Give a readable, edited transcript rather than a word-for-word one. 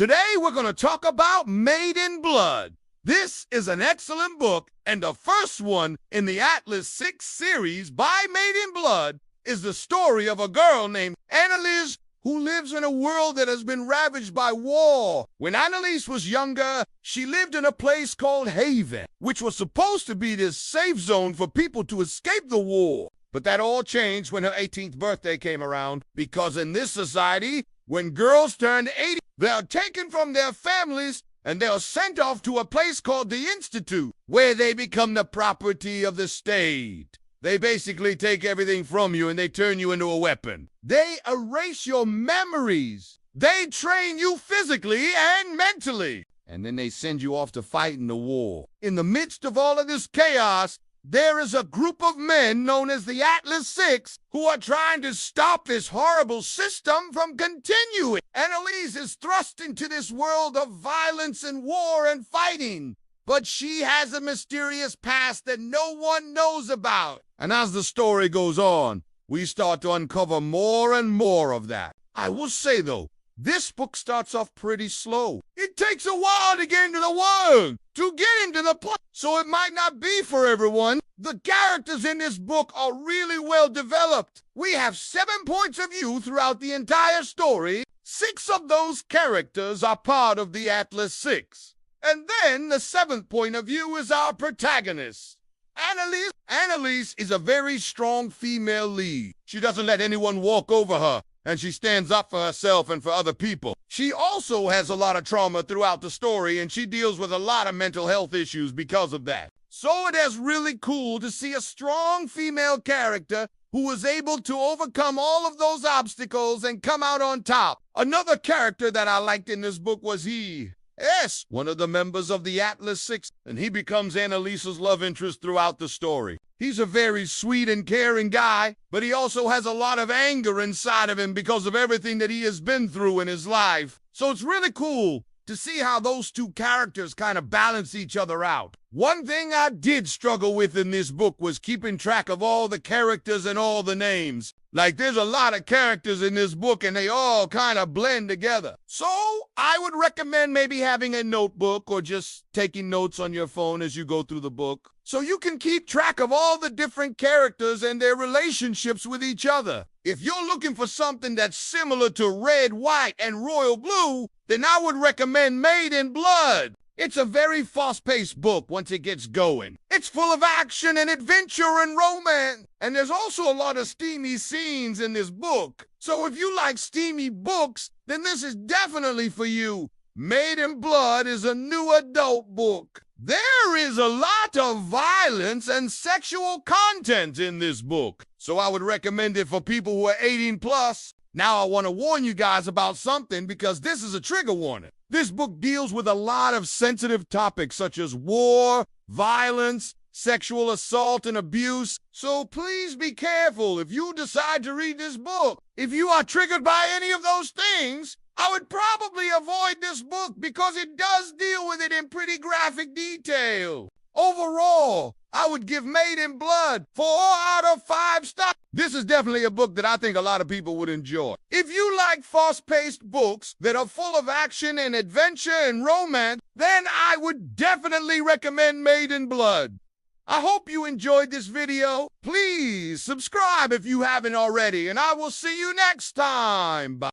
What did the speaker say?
Today we're going to talk about Made in Blood. This is an excellent book, and the first one in the Atlas 6 series by Made in Blood is the story of a girl named Annalise who lives in a world that has been ravaged by war. When Annalise was younger, she lived in a place called Haven, which was supposed to be this safe zone for people to escape the war. But that all changed when her 18th birthday came around, because in this society, when girls turn 80, they're taken from their families and they're sent off to a place called the Institute, where they become the property of the state. They basically take everything from you and they turn you into a weapon. They erase your memories. They train you physically and mentally. And then they send you off to fight in the war. In the midst of all of this chaos, there is a group of men known as the Atlas 6 who are trying to stop this horrible system from continuing. Annalise is thrust into this world of violence and war and fighting, but she has a mysterious past that no one knows about. And as the story goes on, we start to uncover more and more of that. I will say, though, this book starts off pretty slow. It takes a while to get into the world, to get into the plot, so it might not be for everyone. The characters in this book are really well developed. We have 7 points of view throughout the entire story. 6 of those characters are part of the Atlas 6. And then the 7th point of view is our protagonist, Annalise. Annalise is a very strong female lead. She doesn't let anyone walk over her, and she stands up for herself and for other people. She also has a lot of trauma throughout the story, and she deals with a lot of mental health issues because of that. So it is really cool to see a strong female character who was able to overcome all of those obstacles and come out on top. Another character that I liked in this book was one of the members of the Atlas 6, and he becomes Annalise's love interest throughout the story. He's a very sweet and caring guy, but he also has a lot of anger inside of him because of everything that he has been through in his life. So it's really cool to see how those two characters kind of balance each other out. One thing I did struggle with in this book was keeping track of all the characters and all the names. Like, there's a lot of characters in this book and they all kind of blend together. So I would recommend maybe having a notebook or just taking notes on your phone as you go through the book, so you can keep track of all the different characters and their relationships with each other. If you're looking for something that's similar to Red, White, and Royal Blue, then I would recommend Made in Blood. It's a very fast-paced book once it gets going. It's full of action and adventure and romance. And there's also a lot of steamy scenes in this book. So if you like steamy books, then this is definitely for you. Made in Blood is a new adult book. There is a lot of violence and sexual content in this book, so I would recommend it for people who are 18 plus. Now I want to warn you guys about something, because this is a trigger warning. This book deals with a lot of sensitive topics such as war, violence, sexual assault, and abuse. So please be careful if you decide to read this book. If you are triggered by any of those things, I would probably avoid this book, because it does deal with it in pretty graphic detail. Overall, I would give Made in Blood 4 out of 5 stars. This is definitely a book that I think a lot of people would enjoy. If you like fast-paced books that are full of action and adventure and romance, then I would definitely recommend Made in Blood. I hope you enjoyed this video. Please subscribe if you haven't already, and I will see you next time. Bye.